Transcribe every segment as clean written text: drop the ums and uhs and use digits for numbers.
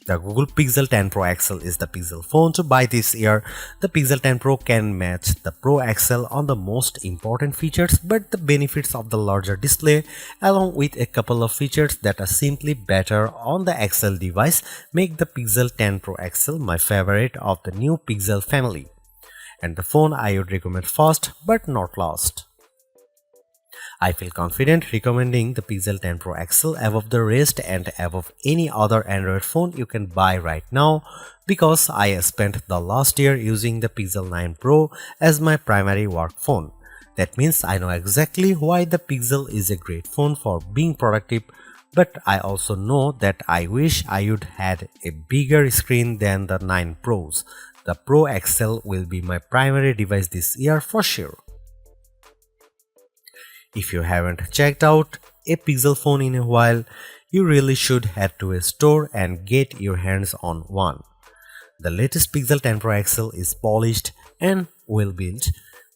The Google Pixel 10 Pro XL is the Pixel phone to buy this year. The Pixel 10 Pro can match the Pro XL on the most important features, but the benefits of the larger display, along with a couple of features that are simply better on the XL device, make the Pixel 10 Pro XL my favorite of the new Pixel family, and the phone I would recommend first but not last. I feel confident recommending the Pixel 10 Pro XL above the rest and above any other Android phone you can buy right now, because I spent the last year using the Pixel 9 Pro as my primary work phone. That means I know exactly why the Pixel is a great phone for being productive, but I also know that I wish I would had a bigger screen than the 9 Pros. The Pro XL will be my primary device this year for sure. If you haven't checked out a Pixel phone in a while, you really should head to a store and get your hands on one. The latest Pixel 10 Pro XL is polished and well built,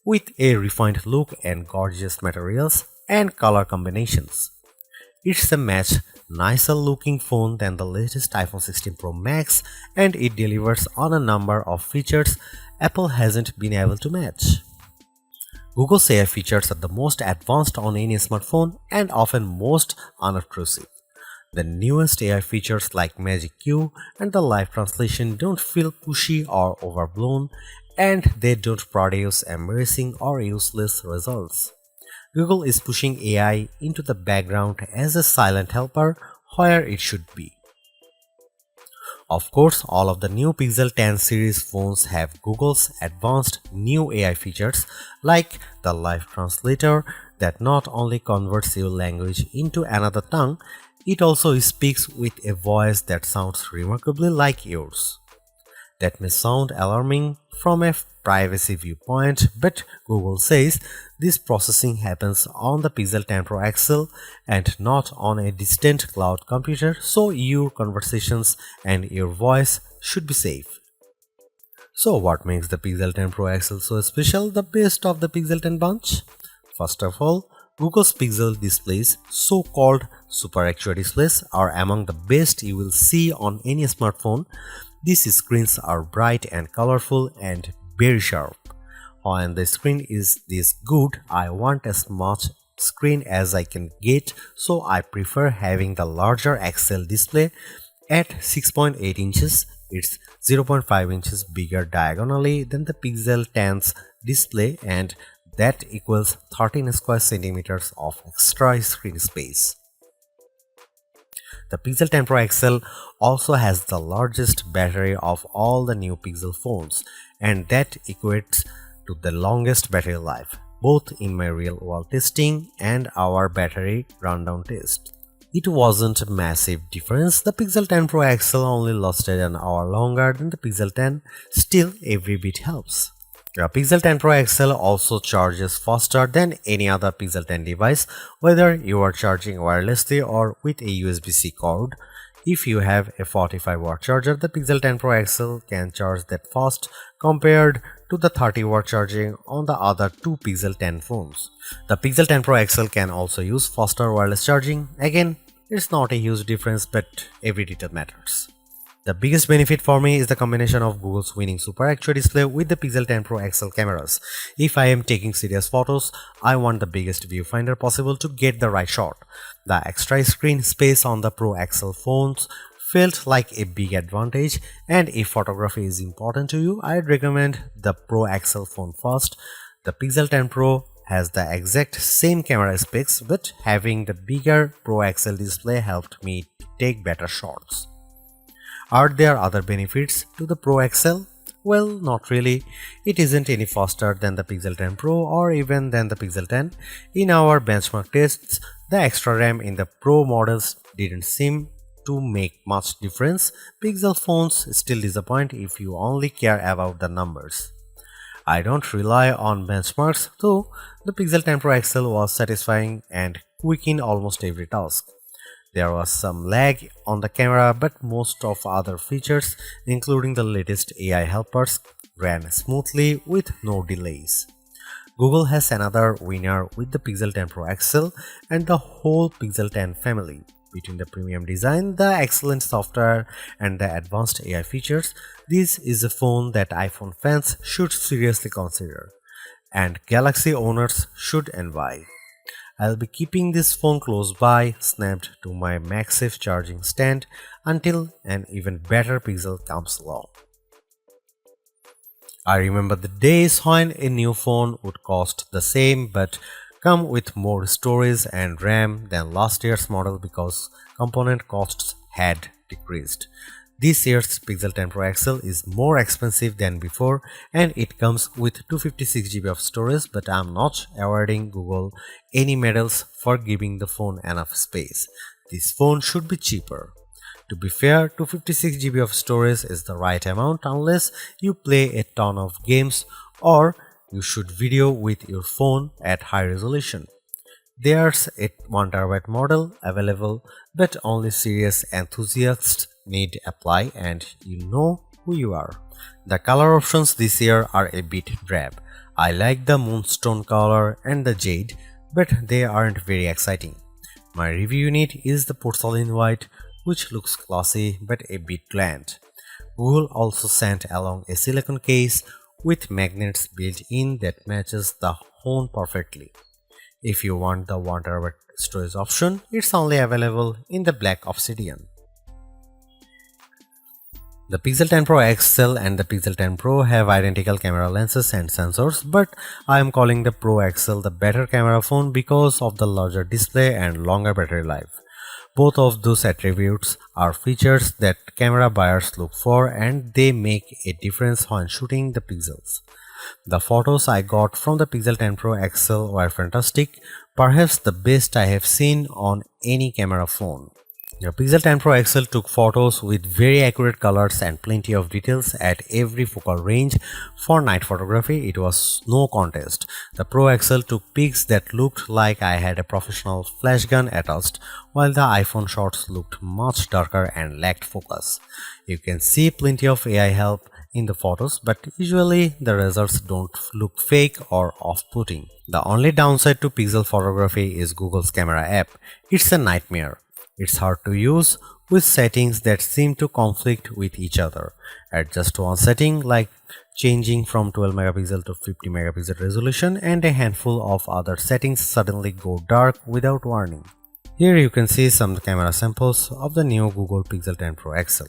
with a refined look and gorgeous materials and color combinations. It's a much nicer looking phone than the latest iPhone 16 Pro Max, and it delivers on a number of features Apple hasn't been able to match. Google's AI features are the most advanced on any smartphone and often most unobtrusive. The newest AI features like Magic Q and the live translation don't feel pushy or overblown, and they don't produce embarrassing or useless results. Google is pushing AI into the background as a silent helper where it should be. Of course, all of the new Pixel 10 series phones have Google's advanced new AI features like the live translator that not only converts your language into another tongue, it also speaks with a voice that sounds remarkably like yours. That may sound alarming from a privacy viewpoint, but Google says this processing happens on the Pixel 10 Pro XL and not on a distant cloud computer, so your conversations and your voice should be safe. So what makes the Pixel 10 Pro XL so special, the best of the Pixel 10 bunch? First of all, Google's Pixel displays, so-called Super Actua displays, are among the best you will see on any smartphone. These screens are bright and colorful and very sharp. When the screen is this good, I want as much screen as I can get, so I prefer having the larger XL display at 6.8 inches. It's 0.5 inches bigger diagonally than the Pixel 10's display, and that equals 13 square centimeters of extra screen space. The Pixel 10 Pro XL also has the largest battery of all the new Pixel phones, and that equates to the longest battery life, both in my real-world testing and our battery rundown test. It wasn't a massive difference. The Pixel 10 Pro XL only lasted an hour longer than the Pixel 10, still every bit helps. The Pixel 10 Pro XL also charges faster than any other Pixel 10 device, whether you are charging wirelessly or with a USB-C cord. If you have a 45-watt charger, the Pixel 10 Pro XL can charge that fast compared to the 30-watt charging on the other two Pixel 10 phones. The Pixel 10 Pro XL can also use faster wireless charging. Again, it's not a huge difference, but every detail matters. The biggest benefit for me is the combination of Google's winning Super Actua display with the Pixel 10 Pro XL cameras. If I am taking serious photos, I want the biggest viewfinder possible to get the right shot. The extra screen space on the Pro XL phones felt like a big advantage, and if photography is important to you, I'd recommend the Pro XL phone first. The Pixel 10 Pro has the exact same camera specs, but having the bigger Pro XL display helped me take better shots. Are there other benefits to the Pro XL? Well, not really. It isn't any faster than the Pixel 10 Pro or even than the Pixel 10. In our benchmark tests, the extra RAM in the Pro models didn't seem to make much difference. Pixel phones still disappoint if you only care about the numbers. I don't rely on benchmarks, though. The Pixel 10 Pro XL was satisfying and quick in almost every task. There was some lag on the camera, but most of other features, including the latest AI helpers, ran smoothly with no delays. Google has another winner with the Pixel 10 Pro XL and the whole Pixel 10 family. Between the premium design, the excellent software, and the advanced AI features, this is a phone that iPhone fans should seriously consider, and Galaxy owners should envy. I'll be keeping this phone close by, snapped to my MagSafe charging stand until an even better Pixel comes along. I remember the days when a new phone would cost the same but come with more storage and RAM than last year's model because component costs had decreased. This year's Pixel 10 Pro XL is more expensive than before and it comes with 256 GB of storage, but I'm not awarding Google any medals for giving the phone enough space. This phone should be cheaper. To be fair, 256 GB of storage is the right amount unless you play a ton of games or you shoot video with your phone at high resolution. There's a 1TB model available, but only serious enthusiasts need apply, and you know who you are. The color options this year are a bit drab. I like the moonstone color and the jade, but they aren't very exciting. My review unit is the porcelain white, which looks classy but a bit bland. Google also sent along a silicone case with magnets built in that matches the phone perfectly. If you want the 1TB storage option, it's only available in the black obsidian. The Pixel 10 Pro XL and the Pixel 10 Pro have identical camera lenses and sensors, but I am calling the Pro XL the better camera phone because of the larger display and longer battery life. Both of those attributes are features that camera buyers look for, and they make a difference when shooting the pixels. The photos I got from the Pixel 10 Pro XL were fantastic, perhaps the best I have seen on any camera phone. The Pixel 10 Pro XL took photos with very accurate colors and plenty of details at every focal range. For night photography, it was no contest. The Pro XL took pics that looked like I had a professional flash gun attached, while the iPhone shots looked much darker and lacked focus. You can see plenty of AI help in the photos, but usually the results don't look fake or off-putting. The only downside to Pixel photography is Google's camera app. It's a nightmare. It's hard to use with settings that seem to conflict with each other. Adjust one setting like changing from 12 megapixel to 50 megapixel resolution, and a handful of other settings suddenly go dark without warning. Here you can see some camera samples of the new Google Pixel 10 Pro XL.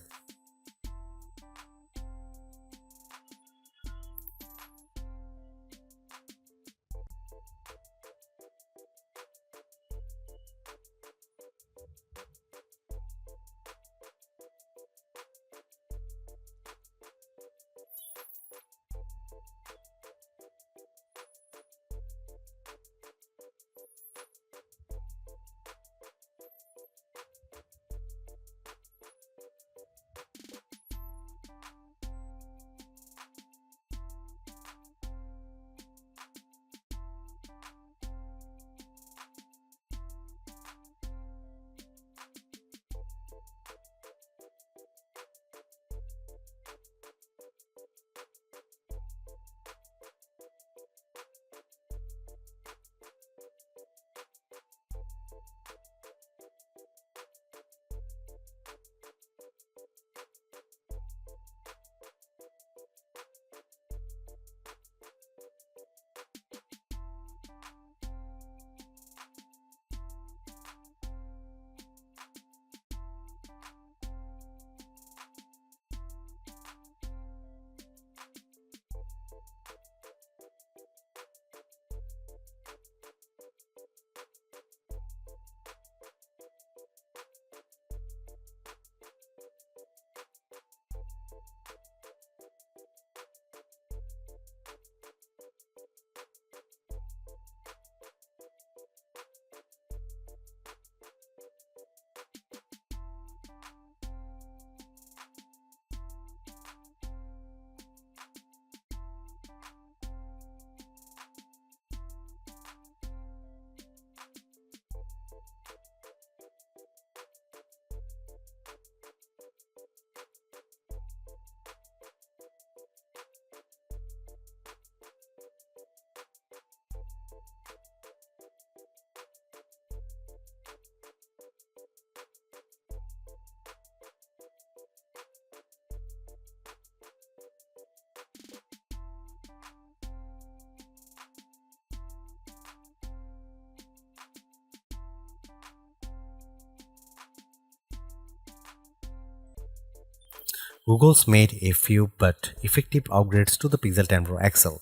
Google's made a few but effective upgrades to the Pixel 10 Pro XL.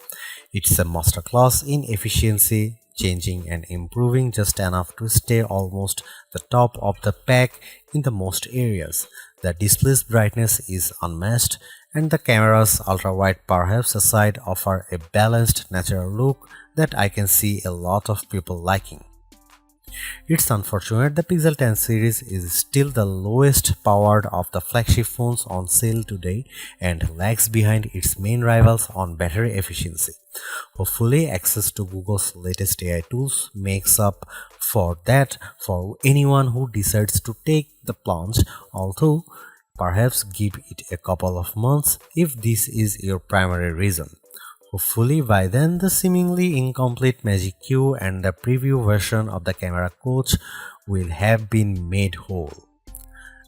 It's a masterclass in efficiency, changing and improving just enough to stay almost the top of the pack in the most areas. The display's brightness is unmatched, and the camera's ultra-wide perhaps aside offer a balanced natural look that I can see a lot of people liking. It's unfortunate the Pixel 10 series is still the lowest powered of the flagship phones on sale today and lags behind its main rivals on battery efficiency. Hopefully, access to Google's latest AI tools makes up for that for anyone who decides to take the plunge, although perhaps give it a couple of months if this is your primary reason. Hopefully by then the seemingly incomplete Magic Q and the preview version of the camera coach will have been made whole.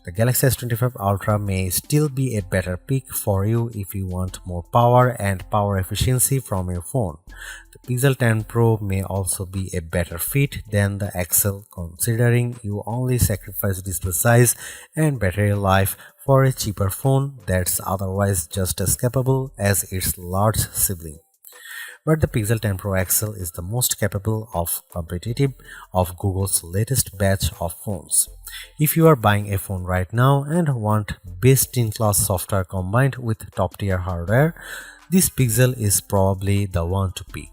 The Galaxy S25 Ultra may still be a better pick for you if you want more power and power efficiency from your phone. The Pixel 10 Pro may also be a better fit than the XL considering you only sacrifice display size and battery life for a cheaper phone that's otherwise just as capable as its large sibling. But the Pixel 10 Pro XL is the most capable of competitive of Google's latest batch of phones. If you are buying a phone right now and want best-in-class software combined with top-tier hardware, this Pixel is probably the one to pick.